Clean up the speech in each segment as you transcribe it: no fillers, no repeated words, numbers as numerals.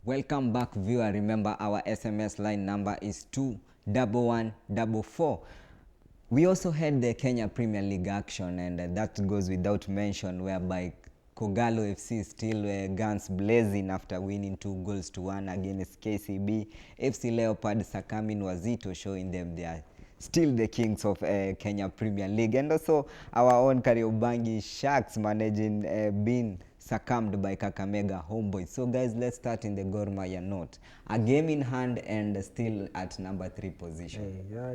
Welcome back, viewer. Remember, our SMS line number is 21144. We also had the Kenya Premier League action, and that goes without mention, whereby Kogalo FC still guns blazing after winning 2-1 against KCB. FC Leopards succumbing Wazito, showing them they are still the kings of Kenya Premier League. And also our own Kariobangi Sharks managing being succumbed by Kakamega Homeboys. So guys, let's start in the Gor Mahia note. A game in hand and still at number 3 position. Yeah,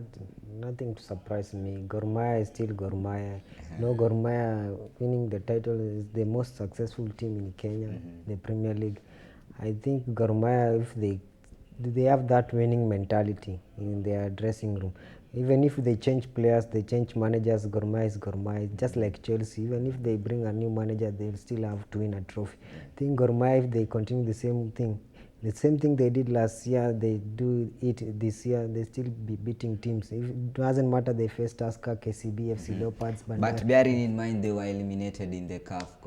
nothing to surprise me. Gor Mahia is still Gor Mahia. No, Gor Mahia winning the title is the most successful team in Kenya, the Premier League. I think Gor Mahia, if they have that winning mentality in their dressing room. Even if they change players, they change managers, Gor Mahia is Gor Mahia. Just like Chelsea, even if they bring a new manager, they'll still have to win a trophy. I think Gor Mahia, if they continue the same thing they did last year, they do it this year, they still be beating teams. It doesn't matter they faced Tusker, KCB, FC Leopards. But bearing in mind they were eliminated in the CAF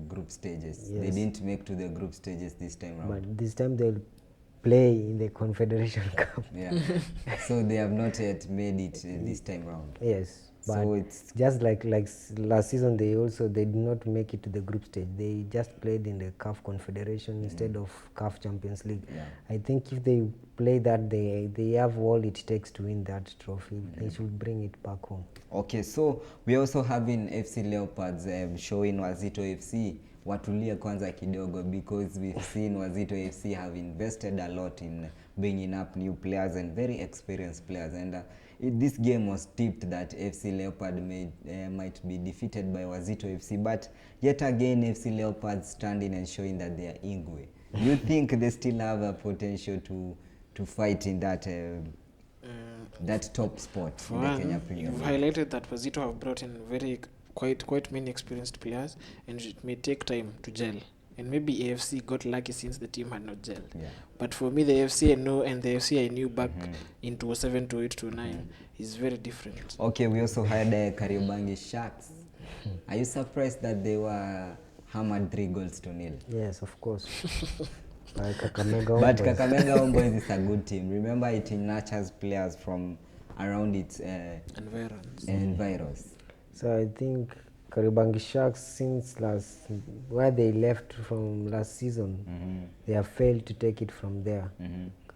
group stages. Yes. They didn't make to the group stages this time around. But this time they'll play in the Confederation Cup. Yeah. So they have not yet made it this time around. Yes. But so it's just like last season, they did not make it to the group stage. They just played in the CAF Confederation instead of CAF Champions League. Yeah. I think if they play that, they have all it takes to win that trophy. They should bring it back home. Okay, so we're also having FC Leopards showing Wazito FC watulia kwanza kidogo, because we've seen Wazito FC have invested a lot in bringing up new players and very experienced players, and this game was tipped that FC Leopard might be defeated by Wazito FC, but yet again FC Leopards standing and showing that they are Ingwe. Do you think they still have a potential to fight in that that top spot in the Kenya Premier League? You've highlighted that Wazito have brought in quite many experienced players, and it may take time to gel. And maybe AFC got lucky since the team had not gelled. Yeah. But for me, the AFC I know and the AFC I knew back in 2007, 2008, 2009 is very different. Okay, we also had Kariobangi Sharks. Are you surprised that they were hammered 3-0? Yes, of course. By Kakamega But Homeboys. Kakamega Homeboys is a good team. Remember, it nurtures players from around its environs. So I think Kariobangi Sharks, since where they left from last season, they have failed to take it from there.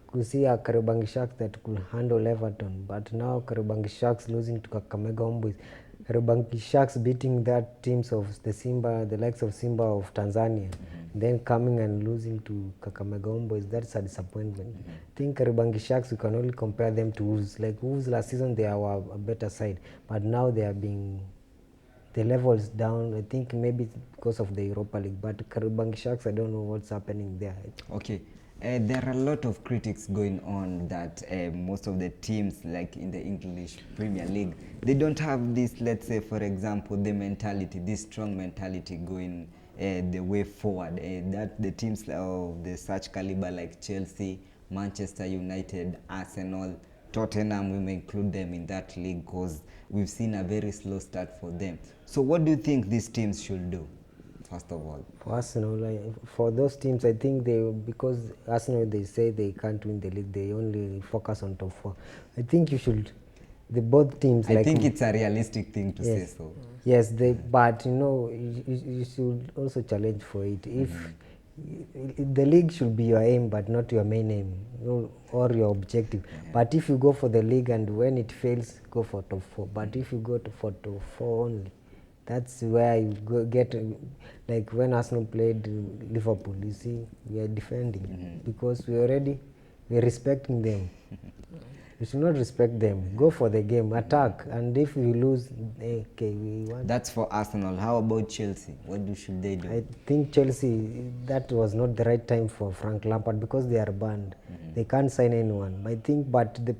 Could see a Kariobangi Sharks that could handle Everton, but now Kariobangi Sharks losing to Kakamega Homeboys. Kariobangi Sharks beating that teams of the likes of Simba of Tanzania, then coming and losing to Kakamega Homeboys. That's a disappointment. I think Kariobangi Sharks, we can only compare them to Wolves. Like Wolves last season, they are a better side, but now they are the level is down. I think maybe because of the Europa League, but Kariobangi Sharks, I don't know what's happening there. Okay. There are a lot of critics going on that most of the teams, like in the English Premier League, they don't have this, let's say, for example, the mentality, this strong mentality going the way forward. That the teams of the such caliber like Chelsea, Manchester United, Arsenal, Tottenham, we may include them in that league because we've seen a very slow start for them. So what do you think these teams should do, first of all? For Arsenal, for those teams, I think because Arsenal, they say they can't win the league, they only focus on top 4. I think both teams. I think it's a realistic thing to say so. Yes, but you should also challenge for it. If the league should be your aim, but not your main aim, or your objective. But if you go for the league and when it fails, go for top 4. But if you go for top 4 only, that's where you get, like when Arsenal played Liverpool, you see, we are defending because we're respecting them. You should not respect them. Go for the game, attack, and if we lose, okay, we want. That's for Arsenal. How about Chelsea? What should they do? I think Chelsea, that was not the right time for Frank Lampard because they are banned. They can't sign anyone. I think, but the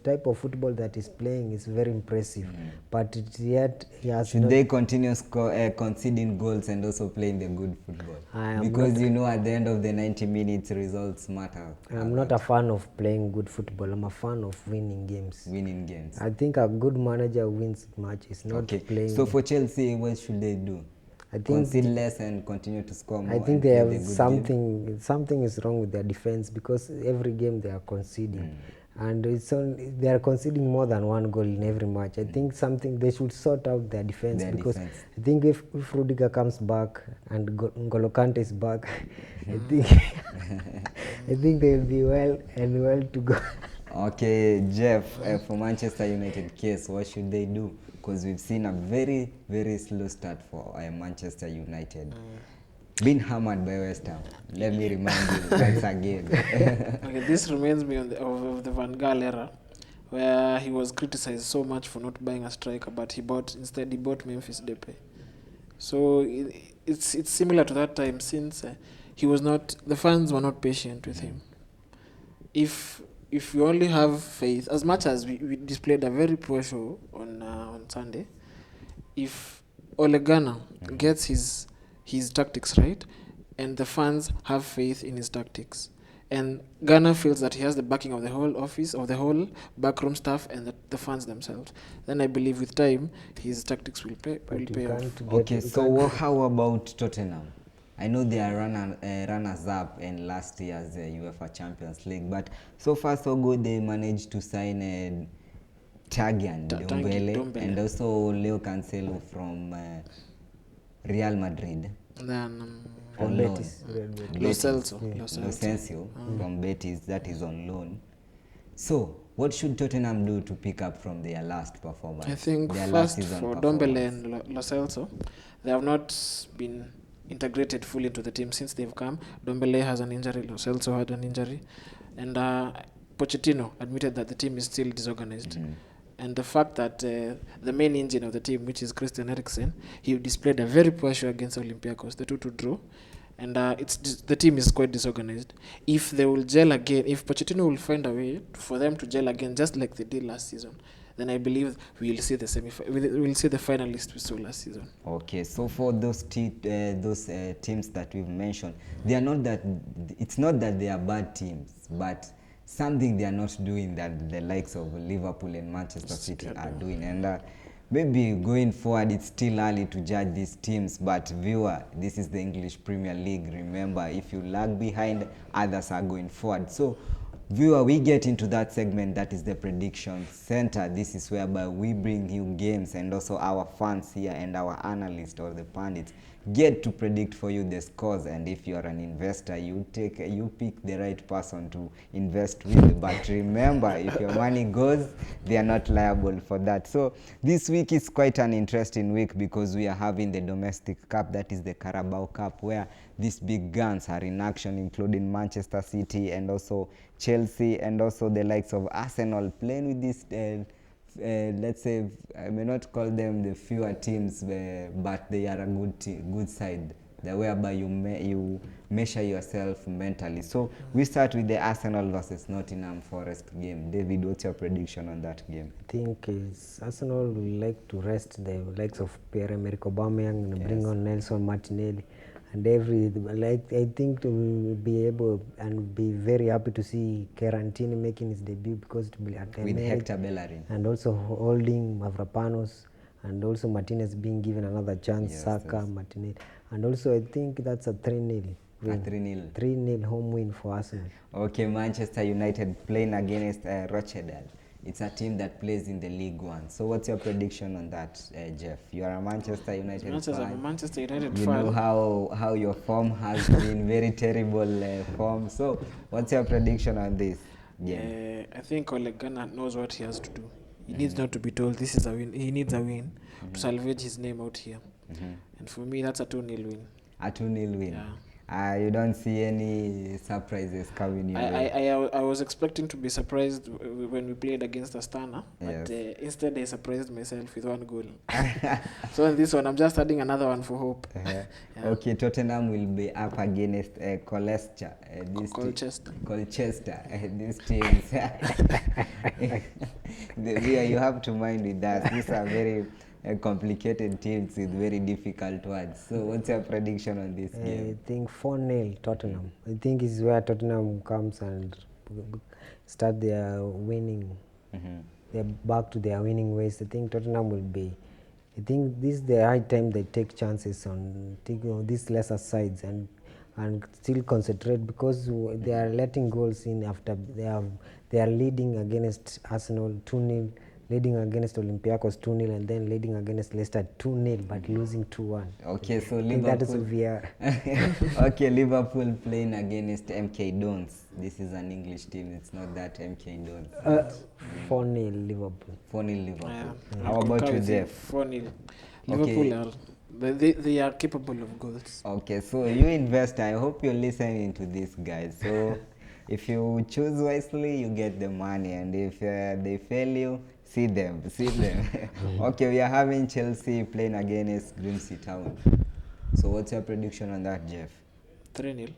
type of football that he's playing is very impressive. But yet he has. Should they continue conceding goals and also playing the good football? Because at the end of the 90 minutes, results matter. I'm not a fan of playing good football. I'm a fan of winning games. I think a good manager wins matches, not playing. So for Chelsea, what should they do? I think concede less and continue to score more. I think and they play have the good game. something is wrong with their defense, because every game they are conceding, and they are conceding more than one goal in every match. I think something they should sort out their defense, Their because defense. I think if Rudiger comes back and N'Golo Kante is back, I think I think they will be well to go. Okay, Jeff, for Manchester United case, what should they do? Because we've seen a very, very slow start for Manchester United. Being hammered by West Ham. Let me remind you once again. Okay, this reminds me of the Van Gaal era, where he was criticized so much for not buying a striker, but he bought Memphis Depay. So it's similar to that time, since the fans were not patient with him. If you only have faith, as much as we displayed a very poor show on Sunday, if Ole Gunnar gets his tactics right, and the fans have faith in his tactics, and Ghana feels that he has the backing of the whole office, of the whole backroom staff, and the fans themselves, then I believe with time his tactics will pay off. Okay, so how about Tottenham? I know they are runners-up in last year's UEFA Champions League, but so far so good. They managed to sign Tanguy Ndombele and also Leo Cancelo from Real Madrid. Then On loan. Lo Celso from Betis, that is on loan. So, what should Tottenham do to pick up from their last performance? I think their first for Ndombele and Lo Celso, they have not been integrated fully into the team since they've come. Ndombele has an injury, Lo Celso had an injury, and Pochettino admitted that the team is still disorganized. And the fact that the main engine of the team, which is Christian Eriksen, he displayed a very poor show against Olympiacos, the 2-2 draw. And the team is quite disorganized. If they will gel again, if Pochettino will find a way for them to gel again, just like they did last season, then I believe we will see the finalists we saw last season. Okay, so for those teams that we've mentioned, it's not that they are bad teams, but something they are not doing that the likes of Liverpool and Manchester City are doing. And maybe going forward, it's still early to judge these teams, but viewer, this is the English Premier League. Remember, if you lag behind, others are going forward. So, viewer, we get into that segment that is the prediction center. This is whereby we bring you games, and also our fans here and our analysts or the pundits get to predict for you the scores. And if you are an investor, you pick the right person to invest with. But remember, if your money goes, they are not liable for that. So this week is quite an interesting week because we are having the domestic cup, that is the Carabao Cup, where these big guns are in action, including Manchester City and also Chelsea and also the likes of Arsenal playing with this let's say, I may not call them the fewer teams, but they are a good side, whereby you measure yourself mentally. So we start with the Arsenal versus Nottingham Forest game. David, what's your prediction on that game? I think Arsenal will like to rest the likes of Pierre-Emerick Aubameyang and bring on Nelson Martinelli. And I think we'll be able and be very happy to see Kerantini making his debut, because it will be at with Hector Bellerin, and also holding Mavropanos, and also Martinez being given another chance. Saka, Martinelli, and also I think that's a 3-0 win. 3-0 home win for Arsenal. Okay, Manchester United playing against Rochdale. It's a team that plays in the League One. So what's your prediction on that, Jeff? You are a Manchester United fan. I'm a Manchester United you fan. You know how your form has been very terrible form. So what's your prediction on this game? I think Ole Gunnar knows what he has to do. He needs not to be told this is a win. He needs a win to salvage his name out here. And for me, that's a 2-0 win. A 2-0 win? Yeah. You don't see any surprises coming your way? I was expecting to be surprised when we played against Astana, but instead I surprised myself with 1 goal. So in this one, I'm just adding another one for hope. Okay, Tottenham will be up against Colchester. These teams. You have to mind with that. These are very complicated teams with very difficult words. So what's your prediction on this game? I think 4-0 Tottenham. I think is where Tottenham comes and start their winning. They're back to their winning ways. I think Tottenham will be I think this is the high time they take chances on these lesser sides and still concentrate, because they are letting goals in after they are leading against Arsenal 2-0, leading against Olympiacos 2-0, and then leading against Leicester 2-0, but losing 2-1. Okay, so I think that is Liverpool. we are. Okay, Liverpool playing against MK Dons. This is an English team. It's not that MK Dons. 4-0 Liverpool. 4-0 Liverpool. Yeah, How I'll about concur you, with Jeff? 4-0. Okay. Liverpool they are capable of goals. Okay, so you investor, I hope you're listening to this, guys. So if you choose wisely, you get the money, and if they fail you, see them. Okay, we are having Chelsea playing against Grimsby Town. So what's your prediction on that, Jeff? 3-0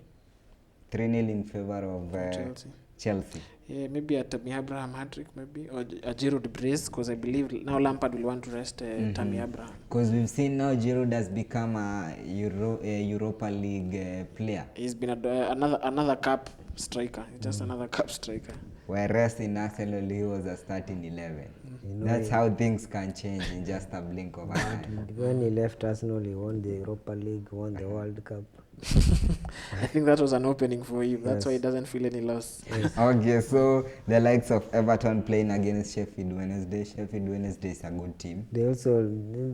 3-0 in favor of Chelsea. Chelsea. Yeah, maybe a Tammy Abraham hat-trick, maybe, or a Giroud brace, because I believe now Lampard will want to rest Tammy Abraham. Because we've seen now Giroud has become a Europa League player, He's been another cup striker. He's just another cup striker. whereas in Arsenal he was a starting 11. That's how things can change in just a blink of an eye. When he left Arsenal, he won the Europa League, won the World Cup. I think that was an opening for him. That's Yes. why he doesn't feel any loss. Okay, so the likes of Everton playing against Sheffield Wednesday. Sheffield Wednesday is a good team. They also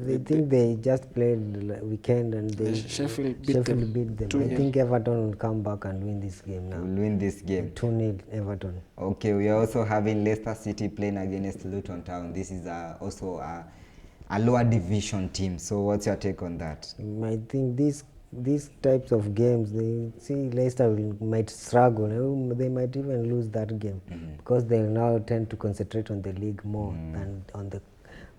they think they just played the weekend and they Sheffield beat them. beat them. 2-0. I think Everton will come back and win this game Will now. win this game. 2-0 Everton. Okay, we are also having Leicester City playing against Luton Town. This is also a lower division team. So what's your take on that? I think these types of games, they see Leicester might struggle. They might even lose that game because they now tend to concentrate on the league more than on the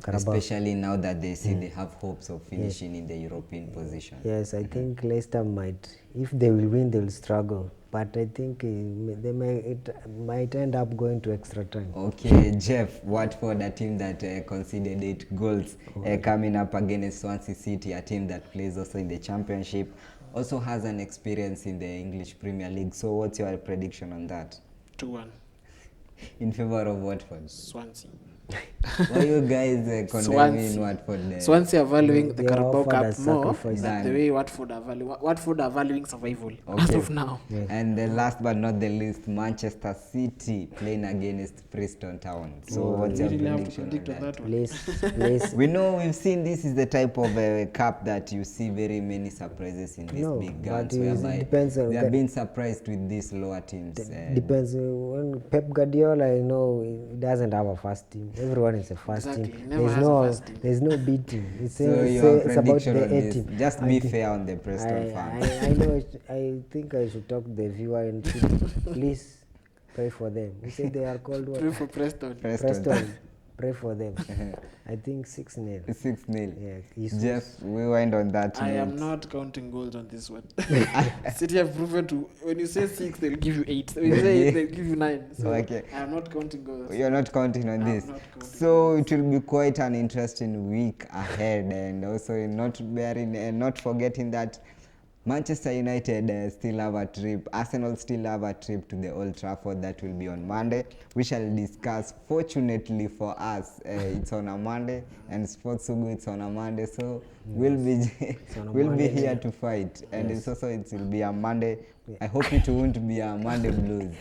Carabao. Especially now that they see they have hopes of finishing in the European position. Yes, I think Leicester might, if they will win, they will struggle. But I think it might end up going to extra time. Okay, Jeff, Watford, a team that conceded 8 goals, coming up against Swansea City, a team that plays also in the Championship, also has an experience in the English Premier League. So what's your prediction on that? 2-1 In favor of Watford? Swansea. Why you guys condemning Watford? Swansea are valuing the They are Carabao offered Cup as more sacrifice. than the way Watford are valuing survival as of now. And last but not the least, Manchester City playing against Preston Town. So what's your You really have to prediction on predict on that? that one. Place We know we've seen this is the type of cup that you see very many surprises in these No, big but guns, it whereby depends on they the- are being surprised with these lower teams. depends. When Pep Guardiola, I know he doesn't have a first team. Everyone is a first Exactly, team. he never has a first team. There's no B team. It's, So it's, your it's about prediction the on A this, team. just be fair on the Preston fans. I know. I think I should talk to the viewer and please pray for them. You say they are called what? Pray for Preston. Preston. Pray for them. I think 6-0. 6-0. Yeah, Jesus. Jeff, we went on that I note. am not counting goals on this one. City have proven to, when you say 6, they'll give you 8. When you say 8, they'll give you 9. So Okay. I am not counting goals. You're not counting on I'm this. not counting So it will be quite an interesting week ahead, and also not forgetting that Manchester United still have a trip. Arsenal still have a trip to the Old Trafford that will be on Monday. We shall discuss. Fortunately for us, it's on a Monday, and Sports Sugu it's on a Monday, so we'll be on a we'll be Monday, here yeah. to fight, and it will be a Monday. I hope it won't be a Monday blues.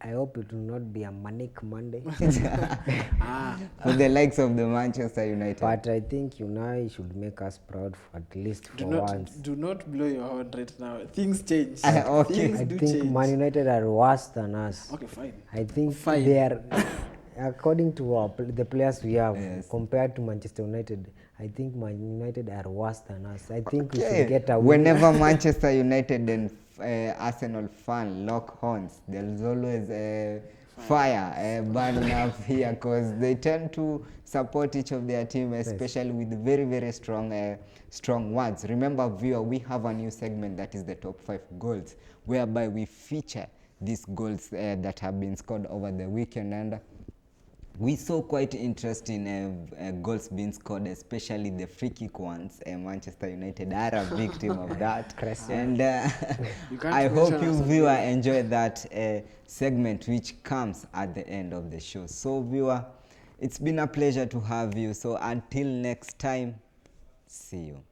I hope it will not be a manic Monday. For the likes of the Manchester United. But I think Unai should make us proud for at least for once. Do not blow your horn right now. Things change. Okay. Things I do think change. Man United are worse than us. Okay, fine. I think Fine. they are, according to the players we have, Yes. compared to Manchester United, I think Man United are worse than us. I think we Okay. should get a win. Whenever Manchester United and Arsenal fan lock horns, there's always fire burning up here, because they tend to support each of their team, especially with very, very strong words. Remember, viewer, we have a new segment that is the top 5 goals, whereby we feature these goals that have been scored over the weekend, and we saw quite interesting goals being scored, especially the free kick ones. Manchester United are a victim of that. And You can't I hope mention you us on viewer enjoy that segment, which comes at the end of the show. So viewer, It's been a pleasure to have you. So until next time, see you.